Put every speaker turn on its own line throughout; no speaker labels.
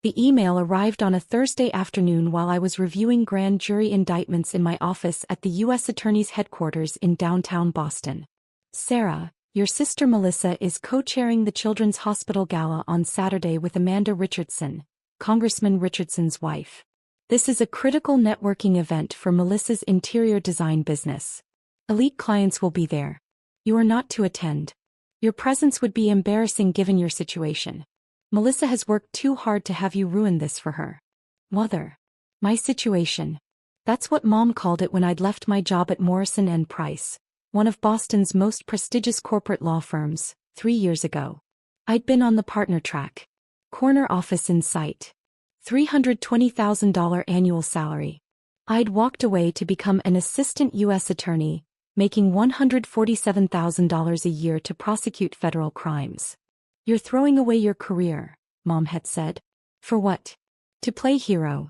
The email arrived on a Thursday afternoon while I was reviewing grand jury indictments in my office at the U.S. Attorney's headquarters in downtown Boston. Sarah, your sister Melissa is co-chairing the Children's Hospital Gala on Saturday with Amanda Richardson, Congressman Richardson's wife. This is a critical networking event for Melissa's interior design business. Elite clients will be there. You are not to attend. Your presence would be embarrassing given your situation. Melissa has worked too hard to have you ruin this for her. Mother. My situation. That's what Mom called it when I'd left my job at Morrison & Price, one of Boston's most prestigious corporate law firms, 3 years ago. I'd been on the partner track. Corner office in sight. $320,000 annual salary. I'd walked away to become an assistant U.S. attorney, making $147,000 a year to prosecute federal crimes. You're throwing away your career, Mom had said. For what? To play hero.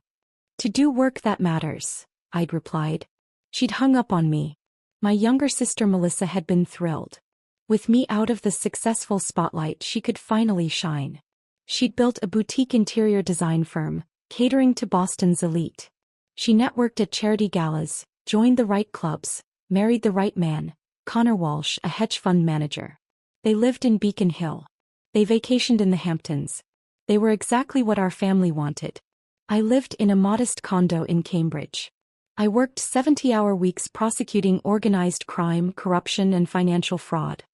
To do work that matters, I'd replied. She'd hung up on me. My younger sister Melissa had been thrilled. With me out of the successful spotlight, she could finally shine. She'd built a boutique interior design firm, catering to Boston's elite. She networked at charity galas, joined the right clubs, married the right man, Connor Walsh, a hedge fund manager. They lived in Beacon Hill. They vacationed in the Hamptons. They were exactly what our family wanted. I lived in a modest condo in Cambridge. I worked 70-hour weeks prosecuting organized crime, corruption, and financial fraud.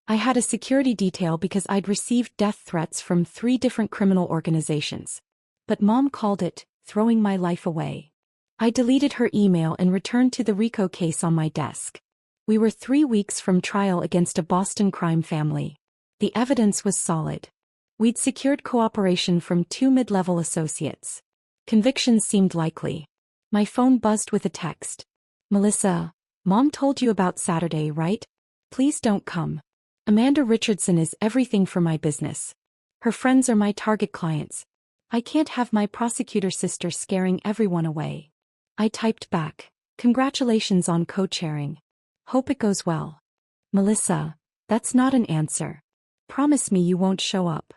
I had a security detail because I'd received death threats from 3 different criminal organizations. But Mom called it throwing my life away. I deleted her email and returned to the RICO case on my desk. We were 3 weeks from trial against a Boston crime family. The evidence was solid. We'd secured cooperation from 2 mid-level associates. Convictions seemed likely. My phone buzzed with a text. Melissa, Mom told you about Saturday, right? Please don't come. Amanda Richardson is everything for my business. Her friends are my target clients. I can't have my prosecutor sister scaring everyone away. I typed back, congratulations on co-chairing. Hope it goes well. Melissa, that's not an answer. Promise me you won't show up.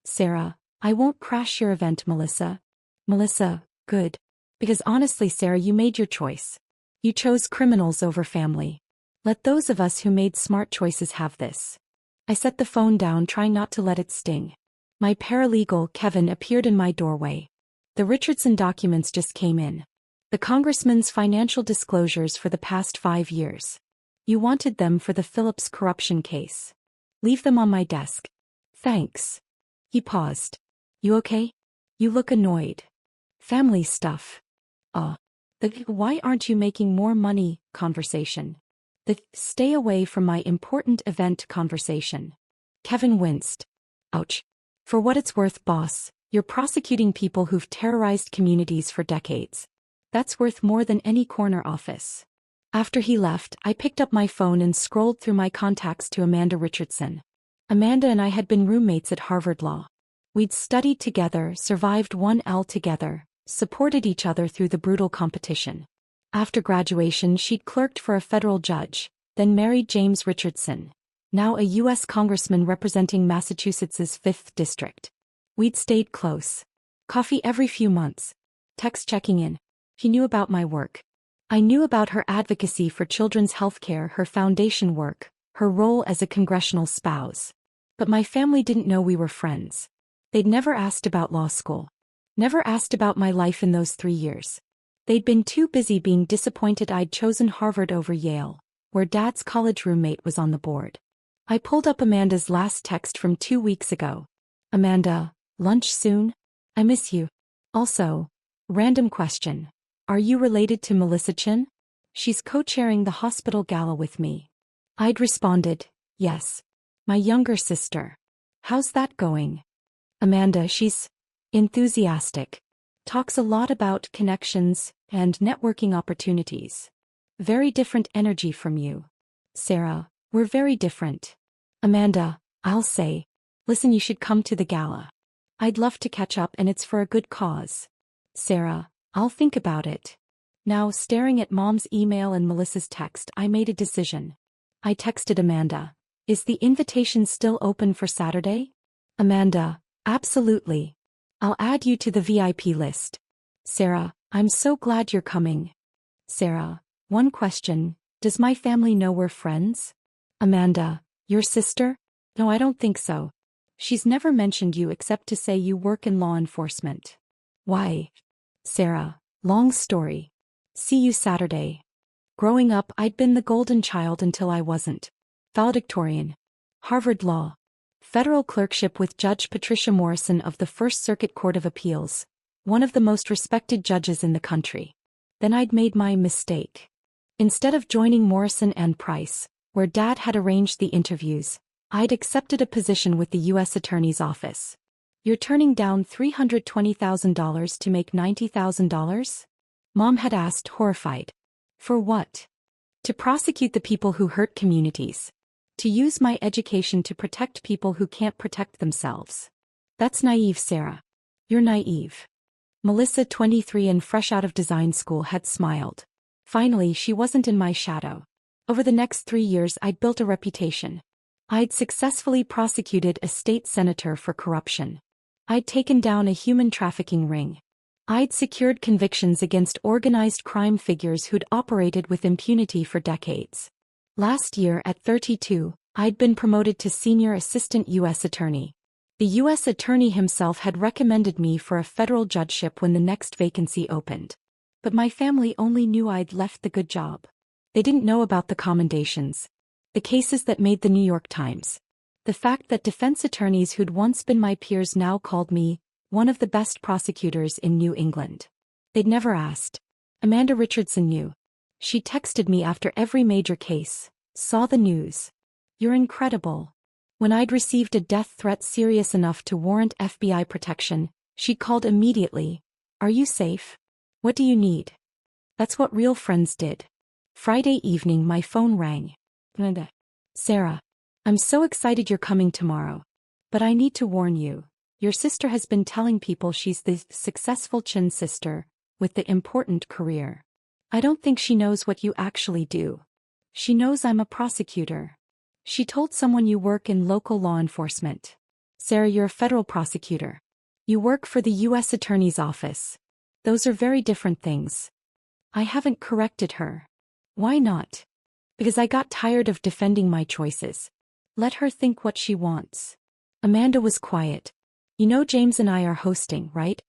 Sarah, I won't crash your event, Melissa. Melissa, good. Because honestly, Sarah, you made your choice. You chose criminals over family. Let those of us who made smart choices have this. I set the phone down, trying not to let it sting. My paralegal, Kevin, appeared in my doorway. The Richardson documents just came in. The Congressman's financial disclosures for the past 5 years. You wanted them for the Phillips corruption case. Leave them on my desk. Thanks. He paused. You okay? You look annoyed. Family stuff. The why aren't you making more money conversation. The stay away from my important event conversation. Kevin winced. Ouch. For what it's worth, boss, you're prosecuting people who've terrorized communities for decades. That's worth more than any corner office. After he left, I picked up my phone and scrolled through my contacts to Amanda Richardson. Amanda and I had been roommates at Harvard Law. We'd studied together, survived 1L together, supported each other through the brutal competition. After graduation, she'd clerked for a federal judge, then married James Richardson, now a U.S. Congressman representing Massachusetts's 5th District. We'd stayed close. Coffee every few months. Text checking in. He knew about my work. I knew about her advocacy for children's health care, her foundation work, her role as a congressional spouse. But my family didn't know we were friends. They'd never asked about law school. Never asked about my life in those 3 years. They'd been too busy being disappointed I'd chosen Harvard over Yale, where Dad's college roommate was on the board. I pulled up Amanda's last text from 2 weeks ago. Amanda, lunch soon? I miss you. Also, random question. Are you related to Melissa Chin? She's co-chairing the hospital gala with me. I'd responded, yes. My younger sister. How's that going? Amanda, she's enthusiastic. Talks a lot about connections and networking opportunities. Very different energy from you. Sarah, we're very different. Amanda, I'll say. Listen, you should come to the gala. I'd love to catch up, and it's for a good cause. Sarah, I'll think about it. Now, staring at Mom's email and Melissa's text, I made a decision. I texted Amanda. Is the invitation still open for Saturday? Amanda, absolutely. I'll add you to the VIP list. Sarah, I'm so glad you're coming. Sarah, one question, does my family know we're friends? Amanda, your sister? No, I don't think so. She's never mentioned you except to say you work in law enforcement. Why? Sarah, long story. See you Saturday. Growing up, I'd been the golden child until I wasn't. Valedictorian. Harvard Law. Federal clerkship with Judge Patricia Morrison of the First Circuit Court of Appeals, one of the most respected judges in the country. Then I'd made my mistake. Instead of joining Morrison and Price, where Dad had arranged the interviews, I'd accepted a position with the U.S. Attorney's Office. You're turning down $320,000 to make $90,000? Mom had asked, horrified. For what? To prosecute the people who hurt communities. To use my education to protect people who can't protect themselves. That's naive, Sarah. You're naive. Melissa, 23 and fresh out of design school, had smiled. Finally, she wasn't in my shadow. Over the next 3 years, I'd built a reputation. I'd successfully prosecuted a state senator for corruption. I'd taken down a human trafficking ring. I'd secured convictions against organized crime figures who'd operated with impunity for decades. Last year, at 32, I'd been promoted to Senior Assistant U.S. Attorney. The U.S. Attorney himself had recommended me for a federal judgeship when the next vacancy opened. But my family only knew I'd left the good job. They didn't know about the commendations. The cases that made the New York Times. The fact that defense attorneys who'd once been my peers now called me one of the best prosecutors in New England. They'd never asked. Amanda Richardson knew. She texted me after every major case. Saw the news. You're incredible. When I'd received a death threat serious enough to warrant FBI protection, she called immediately. Are you safe? What do you need? That's what real friends did. Friday evening my phone rang. Sarah, I'm so excited you're coming tomorrow. But I need to warn you. Your sister has been telling people she's the successful chin sister, with the important career. I don't think she knows what you actually do. She knows I'm a prosecutor. She told someone you work in local law enforcement. Sarah, you're a federal prosecutor. You work for the U.S. Attorney's Office. Those are very different things. I haven't corrected her. Why not? Because I got tired of defending my choices. Let her think what she wants. Amanda was quiet. You know James and I are hosting, right?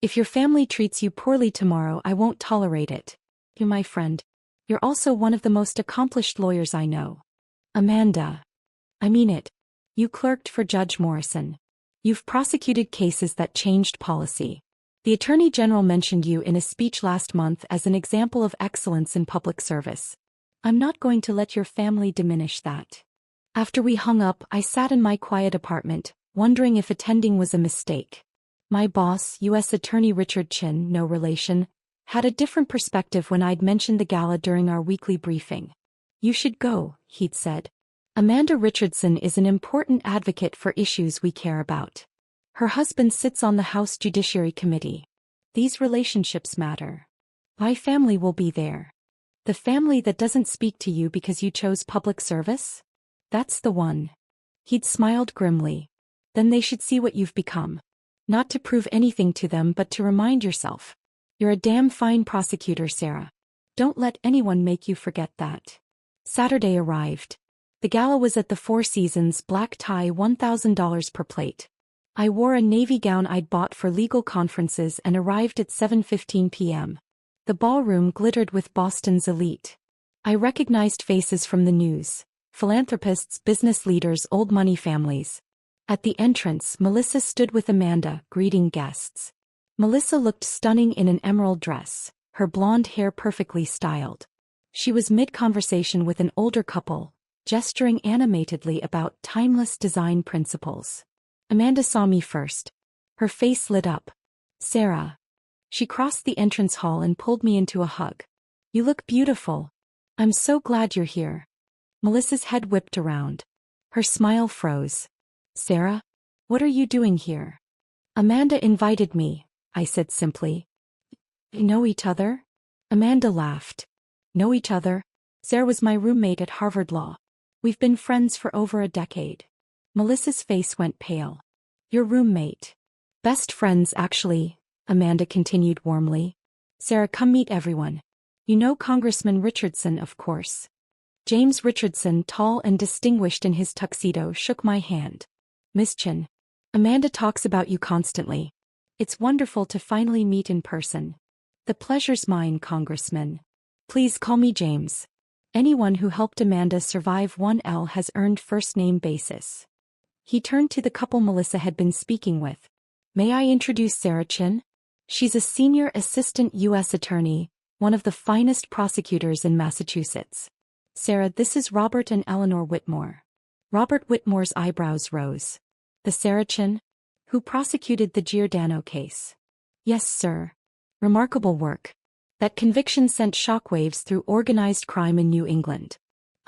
If your family treats you poorly tomorrow, I won't tolerate it. You're my friend. You're also one of the most accomplished lawyers I know. Amanda. I mean it. You clerked for Judge Morrison. You've prosecuted cases that changed policy. The Attorney General mentioned you in a speech last month as an example of excellence in public service. I'm not going to let your family diminish that. After we hung up, I sat in my quiet apartment, wondering if attending was a mistake. My boss, U.S. Attorney Richard Chin, no relation, had a different perspective when I'd mentioned the gala during our weekly briefing. You should go, he'd said. Amanda Richardson is an important advocate for issues we care about. Her husband sits on the House Judiciary Committee. These relationships matter. My family will be there. The family that doesn't speak to you because you chose public service? That's the one. He'd smiled grimly. Then they should see what you've become. Not to prove anything to them but to remind yourself. You're a damn fine prosecutor, Sarah. Don't let anyone make you forget that. Saturday arrived. The gala was at the Four Seasons, black tie, $1,000 per plate. I wore a navy gown I'd bought for legal conferences and arrived at 7:15 p.m. The ballroom glittered with Boston's elite. I recognized faces from the news. Philanthropists, business leaders, old money families. At the entrance, Melissa stood with Amanda, greeting guests. Melissa looked stunning in an emerald dress, her blonde hair perfectly styled. She was mid-conversation with an older couple, gesturing animatedly about timeless design principles. Amanda saw me first. Her face lit up. Sarah. She crossed the entrance hall and pulled me into a hug. You look beautiful. I'm so glad you're here. Melissa's head whipped around. Her smile froze. Sarah? What are you doing here? Amanda invited me, I said simply. Know each other? Amanda laughed. Know each other? Sarah was my roommate at Harvard Law. We've been friends for over a decade. Melissa's face went pale. Your roommate. Best friends, actually, Amanda continued warmly. Sarah, come meet everyone. You know Congressman Richardson, of course. James Richardson, tall and distinguished in his tuxedo, shook my hand. Miss Chin. Amanda talks about you constantly. It's wonderful to finally meet in person. The pleasure's mine, Congressman. Please call me James. Anyone who helped Amanda survive 1L has earned first-name basis. He turned to the couple Melissa had been speaking with. May I introduce Sarah Chin? She's a senior assistant U.S. attorney, one of the finest prosecutors in Massachusetts. Sarah, this is Robert and Eleanor Whitmore. Robert Whitmore's eyebrows rose. The Sarah Chin? Who prosecuted the Giordano case? Yes, sir. Remarkable work. That conviction sent shockwaves through organized crime in New England.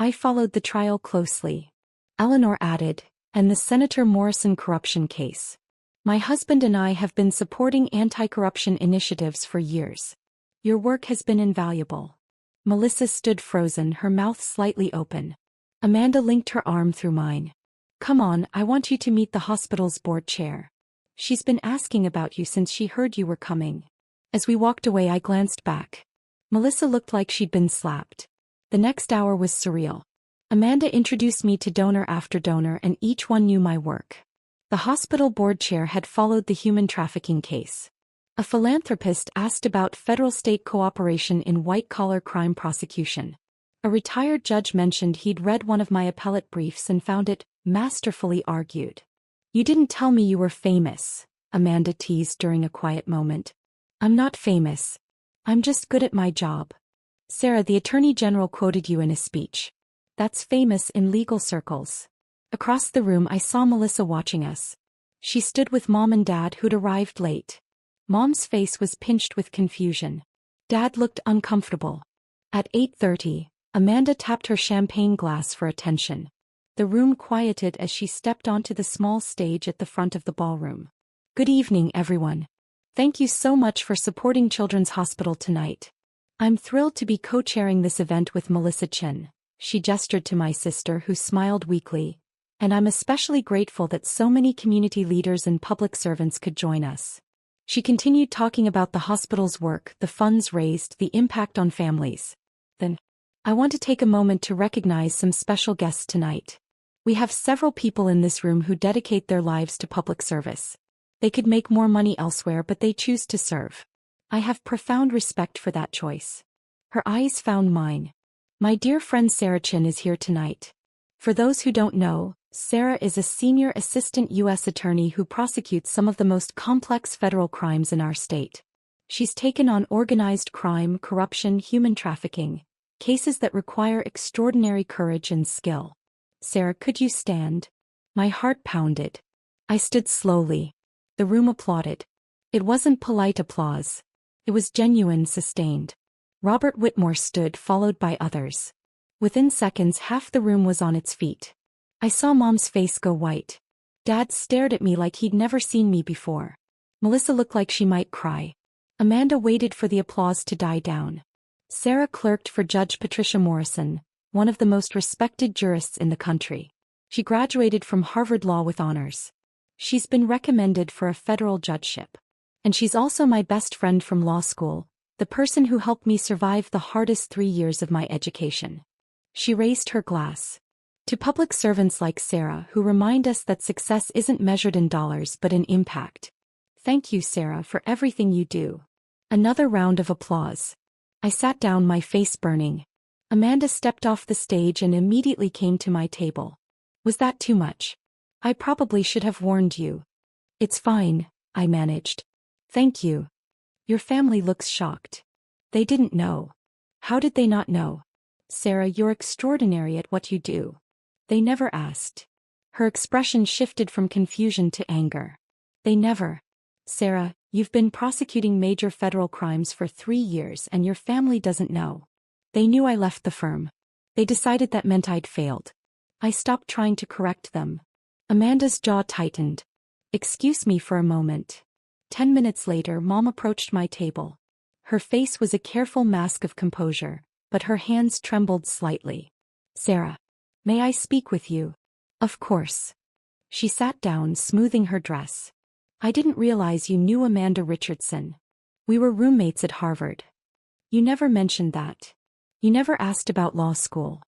I followed the trial closely. Eleanor added, and the Senator Morrison corruption case. My husband and I have been supporting anti-corruption initiatives for years. Your work has been invaluable. Melissa stood frozen, her mouth slightly open. Amanda linked her arm through mine. Come on, I want you to meet the hospital's board chair. She's been asking about you since she heard you were coming. As we walked away, I glanced back. Melissa looked like she'd been slapped. The next hour was surreal. Amanda introduced me to donor after donor, and each one knew my work. The hospital board chair had followed the human trafficking case. A philanthropist asked about federal-state cooperation in white-collar crime prosecution. A retired judge mentioned he'd read one of my appellate briefs and found it masterfully argued. You didn't tell me you were famous, Amanda teased during a quiet moment. I'm not famous. I'm just good at my job. Sarah, the Attorney General quoted you in a speech. That's famous in legal circles. Across the room I saw Melissa watching us. She stood with Mom and Dad, who'd arrived late. Mom's face was pinched with confusion. Dad looked uncomfortable. At 8:30, Amanda tapped her champagne glass for attention. The room quieted as she stepped onto the small stage at the front of the ballroom. Good evening, everyone. Thank you so much for supporting Children's Hospital tonight. I'm thrilled to be co-chairing this event with Melissa Chin. She gestured to my sister, who smiled weakly. And I'm especially grateful that so many community leaders and public servants could join us. She continued talking about the hospital's work, the funds raised, the impact on families. Then, I want to take a moment to recognize some special guests tonight. We have several people in this room who dedicate their lives to public service. They could make more money elsewhere, but they choose to serve. I have profound respect for that choice. Her eyes found mine. My dear friend Sarah Chin is here tonight. For those who don't know, Sarah is a senior assistant U.S. attorney who prosecutes some of the most complex federal crimes in our state. She's taken on organized crime, corruption, human trafficking, cases that require extraordinary courage and skill. Sarah, could you stand? My heart pounded. I stood slowly. The room applauded. It wasn't polite applause. It was genuine, sustained. Robert Whitmore stood, followed by others. Within seconds, half the room was on its feet. I saw Mom's face go white. Dad stared at me like he'd never seen me before. Melissa looked like she might cry. Amanda waited for the applause to die down. Sarah clerked for Judge Patricia Morrison, one of the most respected jurists in the country. She graduated from Harvard Law with honors. She's been recommended for a federal judgeship. And she's also my best friend from law school, the person who helped me survive the hardest 3 years of my education. She raised her glass. To public servants like Sarah, who remind us that success isn't measured in dollars but in impact. Thank you, Sarah, for everything you do. Another round of applause. I sat down, my face burning. Amanda stepped off the stage and immediately came to my table. Was that too much? I probably should have warned you. It's fine, I managed. Thank you. Your family looks shocked. They didn't know. How did they not know? Sarah, you're extraordinary at what you do. They never asked. Her expression shifted from confusion to anger. They never. Sarah, you've been prosecuting major federal crimes for 3 years and your family doesn't know. They knew I left the firm. They decided that meant I'd failed. I stopped trying to correct them. Amanda's jaw tightened. Excuse me for a moment. 10 minutes later, Mom approached my table. Her face was a careful mask of composure, but her hands trembled slightly. Sarah. May I speak with you? Of course. She sat down, smoothing her dress. I didn't realize you knew Amanda Richardson. We were roommates at Harvard. You never mentioned that. You never asked about law school.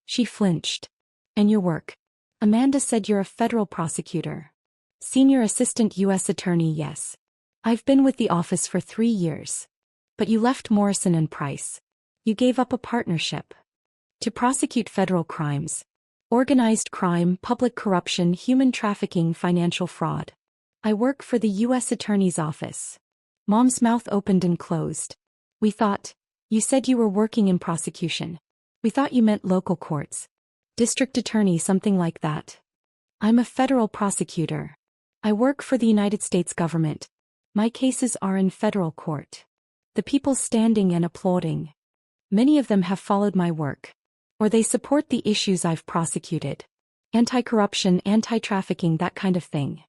She flinched. And your work? Amanda said you're a federal prosecutor. Senior Assistant U.S. Attorney, yes. I've been with the office for 3 years. But you left Morrison and Price. You gave up a partnership. To prosecute federal crimes. Organized crime, public corruption, human trafficking, financial fraud. I work for the U.S. Attorney's Office. Mom's mouth opened and closed. We thought. You said you were working in prosecution. We thought you meant local courts. District attorney, something like that. I'm a federal prosecutor. I work for the United States government. My cases are in federal court. The people standing and applauding. Many of them have followed my work. Or they support the issues I've prosecuted. Anti-corruption, anti-trafficking, that kind of thing.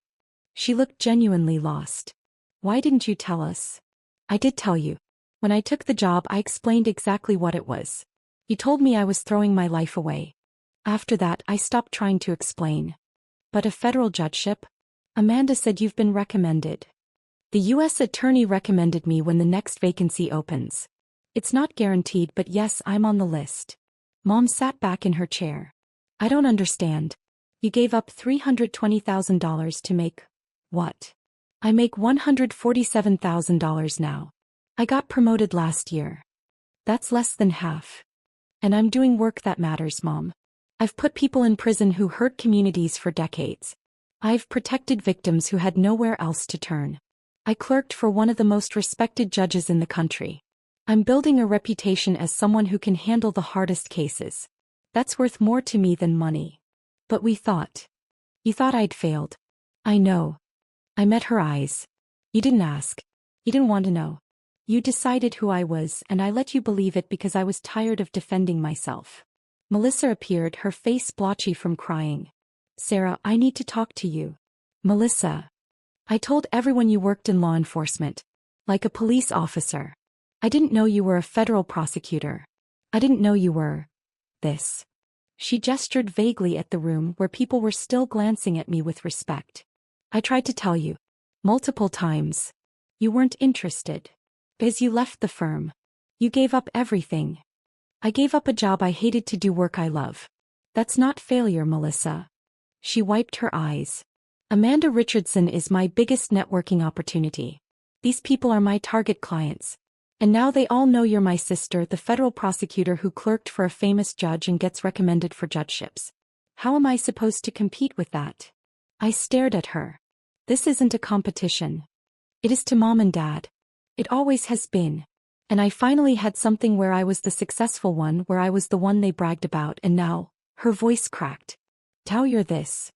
She looked genuinely lost. Why didn't you tell us? I did tell you. When I took the job, I explained exactly what it was. You told me I was throwing my life away. After that, I stopped trying to explain. But a federal judgeship? Amanda said you've been recommended. The U.S. Attorney recommended me when the next vacancy opens. It's not guaranteed, but yes, I'm on the list. Mom sat back in her chair. I don't understand. You gave up $320,000 to make what? I make $147,000 now. I got promoted last year. That's less than half. And I'm doing work that matters, Mom. I've put people in prison who hurt communities for decades. I've protected victims who had nowhere else to turn. I clerked for one of the most respected judges in the country. I'm building a reputation as someone who can handle the hardest cases. That's worth more to me than money. But we thought. You thought I'd failed. I know. I met her eyes. You didn't ask. You didn't want to know. You decided who I was, and I let you believe it because I was tired of defending myself. Melissa appeared, her face blotchy from crying. Sarah, I need to talk to you. Melissa. I told everyone you worked in law enforcement. Like a police officer. I didn't know you were a federal prosecutor. I didn't know you were. This. She gestured vaguely at the room where people were still glancing at me with respect. I tried to tell you. Multiple times. You weren't interested. Because you left the firm. You gave up everything. I gave up a job I hated to do work I love. That's not failure, Melissa. She wiped her eyes. Amanda Richardson is my biggest networking opportunity. These people are my target clients. And now they all know you're my sister, the federal prosecutor who clerked for a famous judge and gets recommended for judgeships. How am I supposed to compete with that? I stared at her. This isn't a competition. It is to Mom and Dad. It always has been. And I finally had something where I was the successful one, where I was the one they bragged about, and now, her voice cracked. Tao, you're this.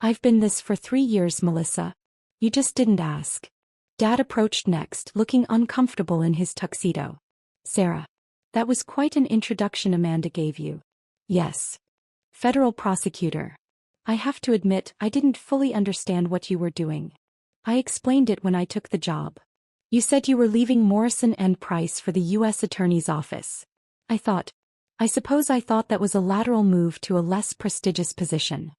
I've been this for 3 years, Melissa. You just didn't ask. Dad approached next, looking uncomfortable in his tuxedo. Sarah. That was quite an introduction Amanda gave you. Yes. Federal prosecutor. I have to admit, I didn't fully understand what you were doing. I explained it when I took the job. You said you were leaving Morrison and Price for the U.S. Attorney's Office. I suppose I thought that was a lateral move to a less prestigious position.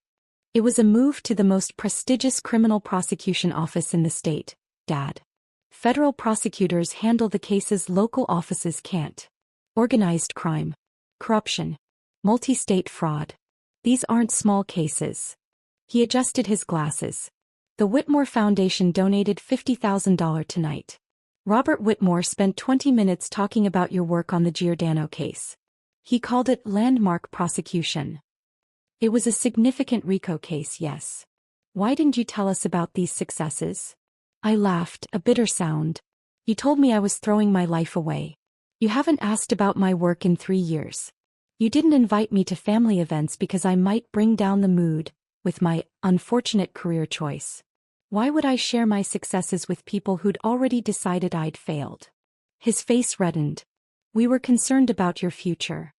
It was a move to the most prestigious criminal prosecution office in the state, Dad. Federal prosecutors handle the cases local offices can't. Organized crime. Corruption. Multi-state fraud. These aren't small cases. He adjusted his glasses. The Whitmore Foundation donated $50,000 tonight. Robert Whitmore spent 20 minutes talking about your work on the Giordano case. He called it landmark prosecution. It was a significant RICO case, yes. Why didn't you tell us about these successes? I laughed, a bitter sound. You told me I was throwing my life away. You haven't asked about my work in 3 years. You didn't invite me to family events because I might bring down the mood with my unfortunate career choice. Why would I share my successes with people who'd already decided I'd failed? His face reddened. We were concerned about your future.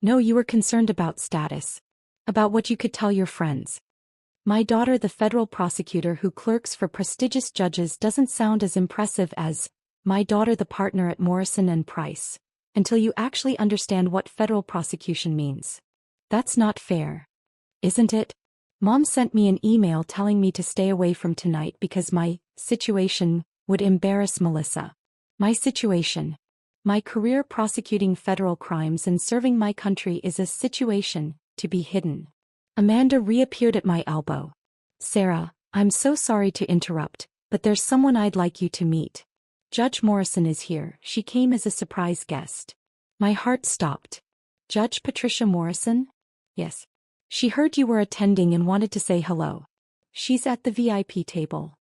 No, you were concerned about status. About what you could tell your friends. My daughter, the federal prosecutor who clerks for prestigious judges, doesn't sound as impressive as my daughter, the partner at Morrison and Price, until you actually understand what federal prosecution means. That's not fair. Isn't it? Mom sent me an email telling me to stay away from tonight because my situation would embarrass Melissa. My situation. My career prosecuting federal crimes and serving my country is a situation to be hidden. Amanda reappeared at my elbow. Sarah, I'm so sorry to interrupt, but there's someone I'd like you to meet. Judge Morrison is here. She came as a surprise guest. My heart stopped. Judge Patricia Morrison? Yes. She heard you were attending and wanted to say hello. She's at the VIP table.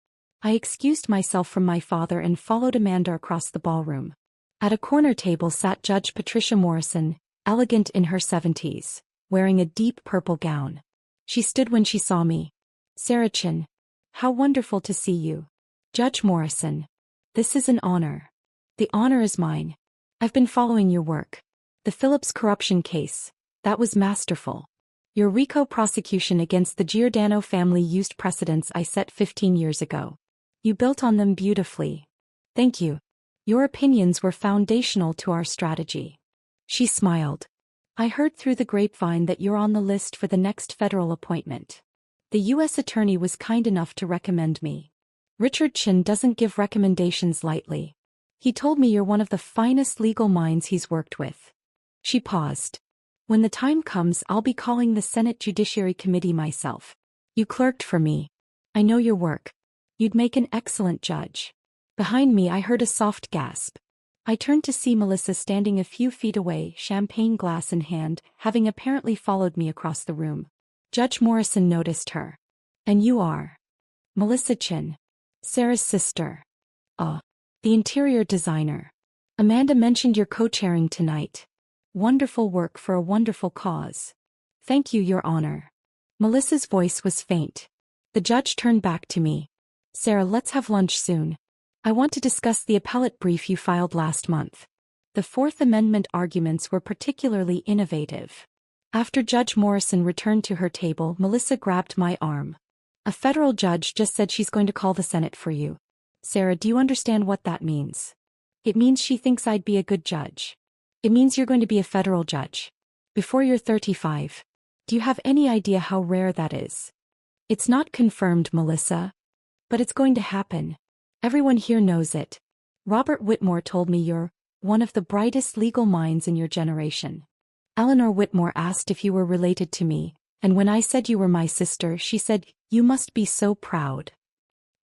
I excused myself from my father and followed Amanda across the ballroom. At a corner table sat Judge Patricia Morrison, elegant in her 70s, wearing a deep purple gown. She stood when she saw me. Sarah Chin. How wonderful to see you. Judge Morrison. This is an honor. The honor is mine. I've been following your work. The Phillips corruption case. That was masterful. Your RICO prosecution against the Giordano family used precedents I set 15 years ago. You built on them beautifully. Thank you. Your opinions were foundational to our strategy. She smiled. I heard through the grapevine that you're on the list for the next federal appointment. The U.S. Attorney was kind enough to recommend me. Richard Chin doesn't give recommendations lightly. He told me you're one of the finest legal minds he's worked with. She paused. When the time comes, I'll be calling the Senate Judiciary Committee myself. You clerked for me. I know your work. You'd make an excellent judge. Behind me I heard a soft gasp. I turned to see Melissa standing a few feet away, champagne glass in hand, having apparently followed me across the room. Judge Morrison noticed her. And you are? Melissa Chin. Sarah's sister. Oh. The interior designer. Amanda mentioned you're co-chairing tonight. Wonderful work for a wonderful cause. Thank you, Your Honor. Melissa's voice was faint. The judge turned back to me. Sarah, let's have lunch soon. I want to discuss the appellate brief you filed last month. The Fourth Amendment arguments were particularly innovative. After Judge Morrison returned to her table, Melissa grabbed my arm. A federal judge just said she's going to call the Senate for you. Sarah, do you understand what that means? It means she thinks I'd be a good judge. It means you're going to be a federal judge. Before you're 35. Do you have any idea how rare that is? It's not confirmed, Melissa. But it's going to happen. Everyone here knows it. Robert Whitmore told me you're one of the brightest legal minds in your generation. Eleanor Whitmore asked if you were related to me, and when I said you were my sister, she said, "You must be so proud."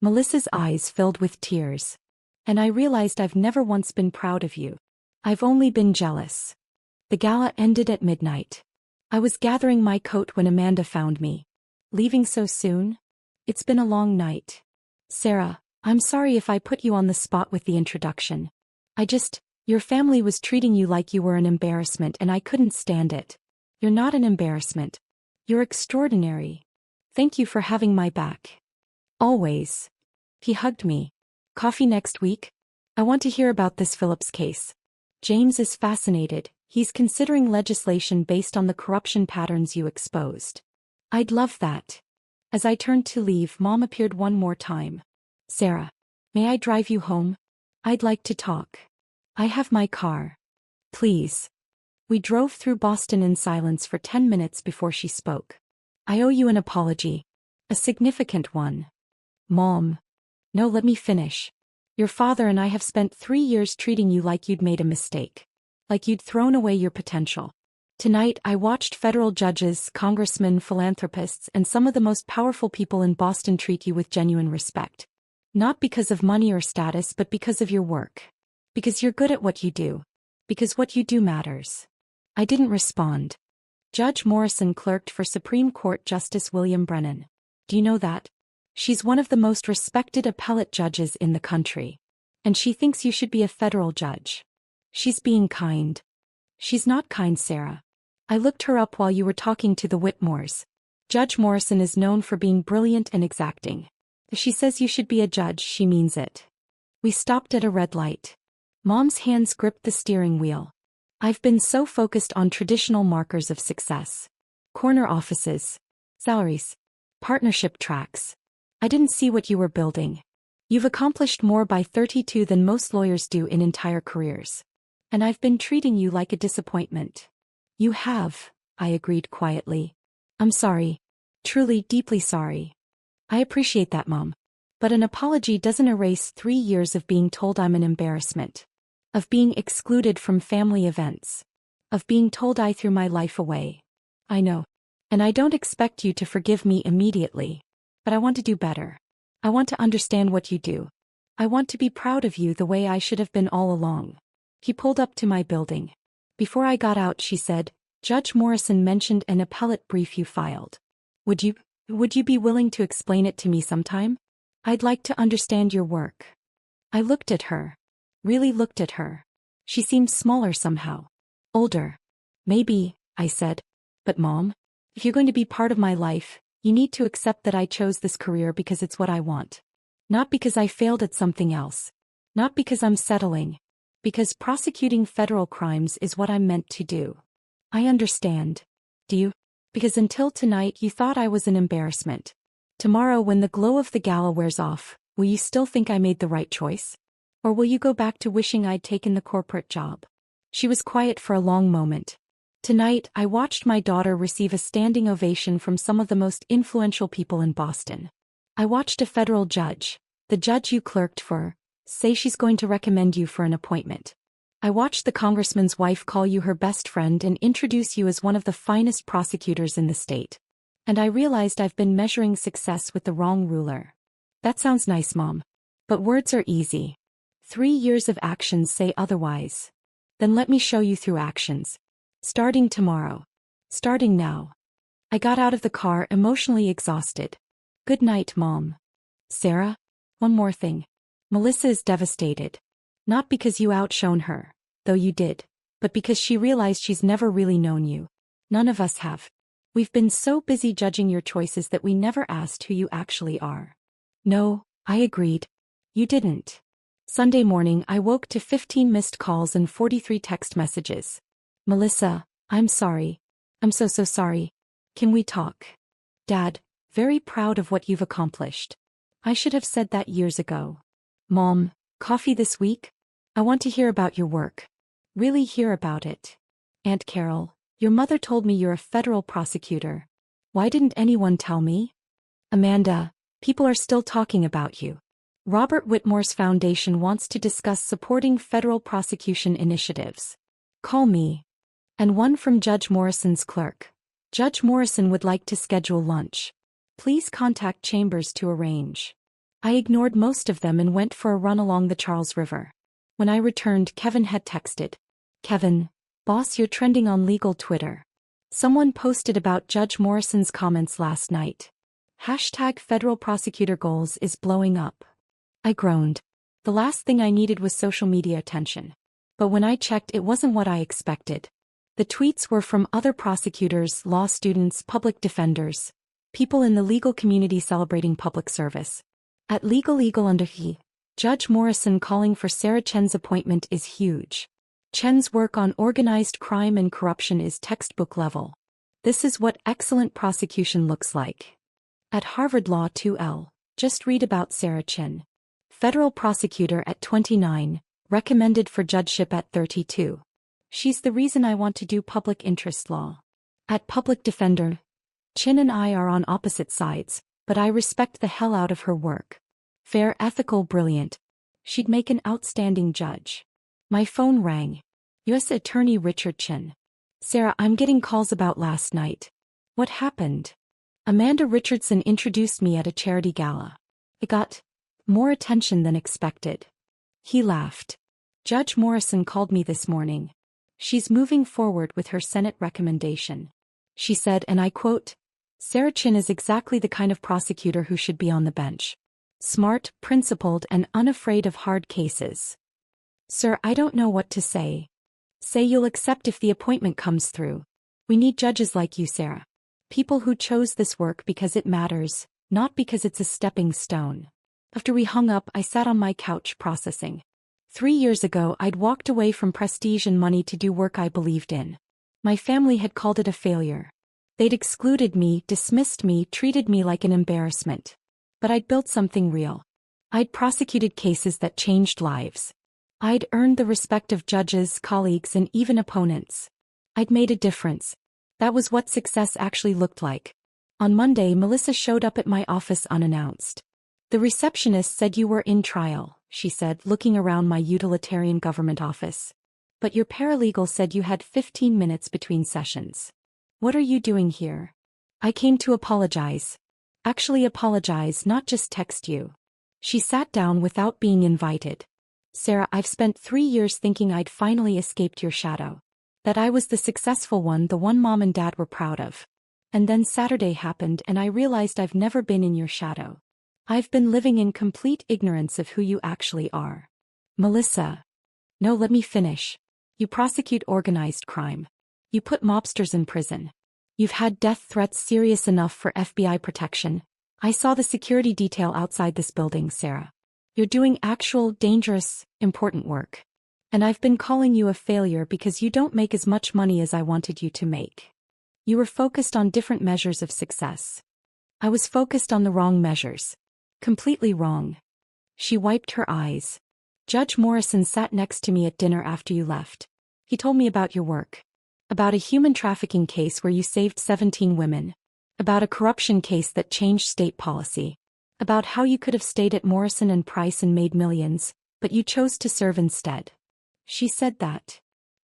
Melissa's eyes filled with tears. And I realized I've never once been proud of you. I've only been jealous. The gala ended at midnight. I was gathering my coat when Amanda found me. Leaving so soon? It's been a long night. Sarah, I'm sorry if I put you on the spot with the introduction. Your family was treating you like you were an embarrassment and I couldn't stand it. You're not an embarrassment. You're extraordinary. Thank you for having my back. Always. He hugged me. Coffee next week? I want to hear about this Phillips case. James is fascinated. He's considering legislation based on the corruption patterns you exposed. I'd love that. As I turned to leave, Mom appeared one more time. Sarah, may I drive you home? I'd like to talk. I have my car. Please. We drove through Boston in silence for 10 minutes before she spoke. I owe you an apology. A significant one. Mom. No, let me finish. Your father and I have spent 3 years treating you like you'd made a mistake. Like you'd thrown away your potential. Tonight I watched federal judges, congressmen, philanthropists, and some of the most powerful people in Boston treat you with genuine respect. Not because of money or status, but because of your work. Because you're good at what you do. Because what you do matters. I didn't respond. Judge Morrison clerked for Supreme Court Justice William Brennan. Do you know that? She's one of the most respected appellate judges in the country. And she thinks you should be a federal judge. She's being kind. She's not kind, Sarah. I looked her up while you were talking to the Whitmores. Judge Morrison is known for being brilliant and exacting. If she says you should be a judge, she means it. We stopped at a red light. Mom's hands gripped the steering wheel. I've been so focused on traditional markers of success. Corner offices. Salaries. Partnership tracks. I didn't see what you were building. You've accomplished more by 32 than most lawyers do in entire careers. And I've been treating you like a disappointment. You have, I agreed quietly. I'm sorry. Truly, deeply sorry. I appreciate that, Mom. But an apology doesn't erase 3 years of being told I'm an embarrassment. Of being excluded from family events. Of being told I threw my life away. I know. And I don't expect you to forgive me immediately. But I want to do better. I want to understand what you do. I want to be proud of you the way I should have been all along. He pulled up to my building. Before I got out, she said, Judge Morrison mentioned an appellate brief you filed. Would you be willing to explain it to me sometime? I'd like to understand your work. I looked at her. Really looked at her. She seemed smaller somehow. Older. Maybe, I said. But Mom, if you're going to be part of my life, you need to accept that I chose this career because it's what I want. Not because I failed at something else. Not because I'm settling. Because prosecuting federal crimes is what I'm meant to do. I understand. Do you? Because until tonight you thought I was an embarrassment. Tomorrow when the glow of the gala wears off, will you still think I made the right choice? Or will you go back to wishing I'd taken the corporate job? She was quiet for a long moment. Tonight, I watched my daughter receive a standing ovation from some of the most influential people in Boston. I watched a federal judge, the judge you clerked for, say she's going to recommend you for an appointment. I watched the congressman's wife call you her best friend and introduce you as one of the finest prosecutors in the state. And I realized I've been measuring success with the wrong ruler. That sounds nice, Mom. But words are easy. 3 years of actions say otherwise. Then let me show you through actions. Starting tomorrow. Starting now. I got out of the car emotionally exhausted. Good night, Mom. Sarah? One more thing. Melissa is devastated. Not because you outshone her, though you did, but because she realized she's never really known you. None of us have. We've been so busy judging your choices that we never asked who you actually are. No, I agreed. You didn't. Sunday morning I woke to 15 missed calls and 43 text messages. Melissa, I'm sorry. I'm so sorry. Can we talk? Dad, very proud of what you've accomplished. I should have said that years ago. Mom, coffee this week? I want to hear about your work. Really hear about it. Aunt Carol, your mother told me you're a federal prosecutor. Why didn't anyone tell me? Amanda, people are still talking about you. Robert Whitmore's foundation wants to discuss supporting federal prosecution initiatives. Call me. And one from Judge Morrison's clerk. Judge Morrison would like to schedule lunch. Please contact Chambers to arrange. I ignored most of them and went for a run along the Charles River. When I returned, Kevin had texted. Kevin, boss, you're trending on legal Twitter. Someone posted about Judge Morrison's comments last night. Hashtag federal prosecutor goals is blowing up. I groaned. The last thing I needed was social media attention. But when I checked, it wasn't what I expected. The tweets were from other prosecutors, law students, public defenders, people in the legal community celebrating public service. At Legal Eagle under he, Judge Morrison calling for Sarah Chen's appointment is huge. Chen's work on organized crime and corruption is textbook level. This is what excellent prosecution looks like. At Harvard Law 2L, just read about Sarah Chen. Federal prosecutor at 29, recommended for judgeship at 32. She's the reason I want to do public interest law. At public defender, Chen and I are on opposite sides, but I respect the hell out of her work. Fair, ethical, brilliant. She'd make an outstanding judge. My phone rang. U.S. Attorney Richard Chen. Sarah, I'm getting calls about last night. What happened? Amanda Richardson introduced me at a charity gala. I got more attention than expected. He laughed. Judge Morrison called me this morning. She's moving forward with her Senate recommendation. She said, and I quote, Sarah Chen is exactly the kind of prosecutor who should be on the bench. Smart, principled, and unafraid of hard cases. Sir, I don't know what to say. Say you'll accept if the appointment comes through. We need judges like you, Sarah. People who chose this work because it matters, not because it's a stepping stone. After we hung up, I sat on my couch processing. 3 years ago, I'd walked away from prestige and money to do work I believed in. My family had called it a failure. They'd excluded me, dismissed me, treated me like an embarrassment. But I'd built something real. I'd prosecuted cases that changed lives. I'd earned the respect of judges, colleagues, and even opponents. I'd made a difference. That was what success actually looked like. On Monday, Melissa showed up at my office unannounced. The receptionist said you were in trial, she said, looking around my utilitarian government office. But your paralegal said you had 15 minutes between sessions. What are you doing here? I came to apologize. Actually apologize, not just text you. She sat down without being invited. Sarah, I've spent 3 years thinking I'd finally escaped your shadow. That I was the successful one, the one mom and dad were proud of. And then Saturday happened and I realized I've never been in your shadow. I've been living in complete ignorance of who you actually are. Melissa. No, let me finish. You prosecute organized crime. You put mobsters in prison. You've had death threats serious enough for FBI protection. I saw the security detail outside this building, Sarah. You're doing actual, dangerous, important work. And I've been calling you a failure because you don't make as much money as I wanted you to make. You were focused on different measures of success. I was focused on the wrong measures. Completely wrong. She wiped her eyes. Judge Morrison sat next to me at dinner after you left. He told me about your work. About a human trafficking case where you saved 17 women. About a corruption case that changed state policy. About how you could have stayed at Morrison and Price and made millions, but you chose to serve instead. She said that.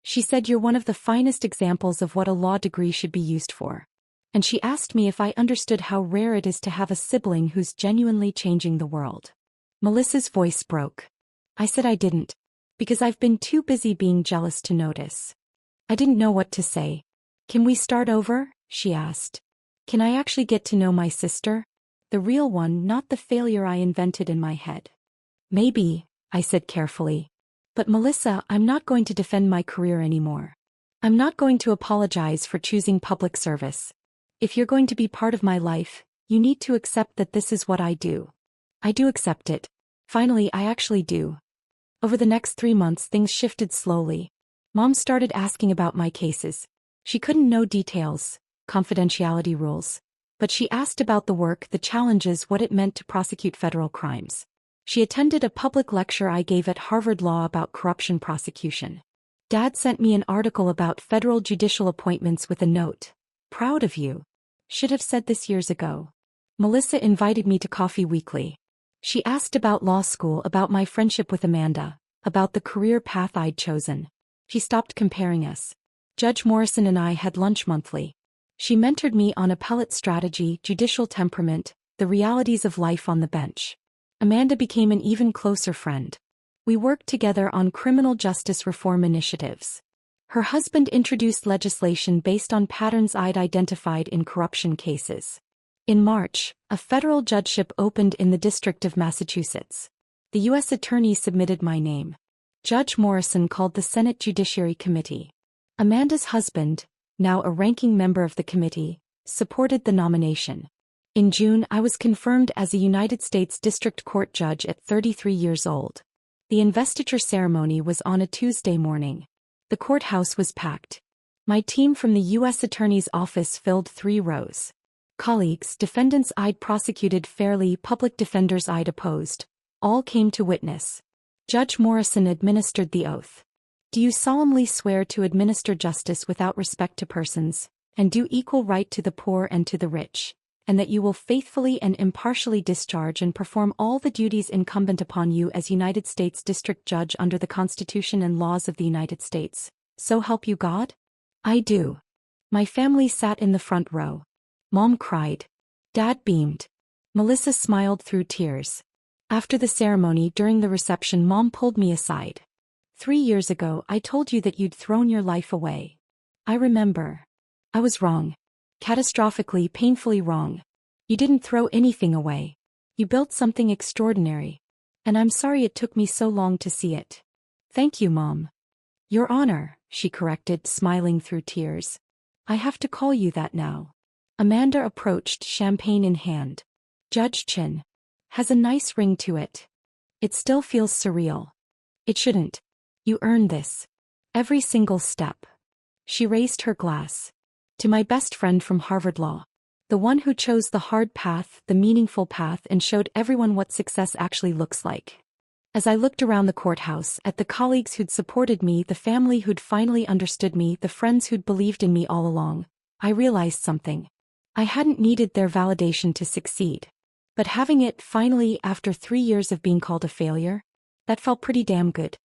She said you're one of the finest examples of what a law degree should be used for. And she asked me if I understood how rare it is to have a sibling who's genuinely changing the world. Melissa's voice broke. I said I didn't. Because I've been too busy being jealous to notice. I didn't know what to say. Can we start over? She asked. Can I actually get to know my sister? The real one, not the failure I invented in my head. Maybe, I said carefully. But Melissa, I'm not going to defend my career anymore. I'm not going to apologize for choosing public service. If you're going to be part of my life, you need to accept that this is what I do. I do accept it. Finally, I actually do. Over the next 3 months, things shifted slowly. Mom started asking about my cases. She couldn't know details, confidentiality rules. But she asked about the work, the challenges, what it meant to prosecute federal crimes. She attended a public lecture I gave at Harvard Law about corruption prosecution. Dad sent me an article about federal judicial appointments with a note. Proud of you. Should have said this years ago. Melissa invited me to coffee weekly. She asked about law school, about my friendship with Amanda, about the career path I'd chosen. She stopped comparing us. Judge Morrison and I had lunch monthly. She mentored me on appellate strategy, judicial temperament, the realities of life on the bench. Amanda became an even closer friend. We worked together on criminal justice reform initiatives. Her husband introduced legislation based on patterns I'd identified in corruption cases. In March, a federal judgeship opened in the District of Massachusetts. The U.S. Attorney submitted my name. Judge Morrison called the Senate Judiciary Committee. Amanda's husband, now a ranking member of the committee, supported the nomination. In June, I was confirmed as a United States District Court judge at 33 years old. The investiture ceremony was on a Tuesday morning. The courthouse was packed. My team from the U.S. Attorney's Office filled 3 rows. Colleagues, defendants I'd prosecuted fairly, public defenders I'd opposed, all came to witness. Judge Morrison administered the oath. Do you solemnly swear to administer justice without respect to persons, and do equal right to the poor and to the rich, and that you will faithfully and impartially discharge and perform all the duties incumbent upon you as United States District Judge under the Constitution and laws of the United States, so help you God? I do. My family sat in the front row. Mom cried. Dad beamed. Melissa smiled through tears. After the ceremony, during the reception, Mom pulled me aside. 3 years ago, I told you that you'd thrown your life away. I remember. I was wrong. Catastrophically, painfully wrong. You didn't throw anything away. You built something extraordinary. And I'm sorry it took me so long to see it. Thank you, Mom. Your Honor, she corrected, smiling through tears. I have to call you that now. Amanda approached, champagne in hand. Judge Chin. Has a nice ring to it. It still feels surreal. It shouldn't. You earned this. Every single step. She raised her glass. To my best friend from Harvard Law. The one who chose the hard path, the meaningful path, and showed everyone what success actually looks like. As I looked around the courthouse, at the colleagues who'd supported me, the family who'd finally understood me, the friends who'd believed in me all along, I realized something. I hadn't needed their validation to succeed. But having it finally after 3 years of being called a failure, that felt pretty damn good.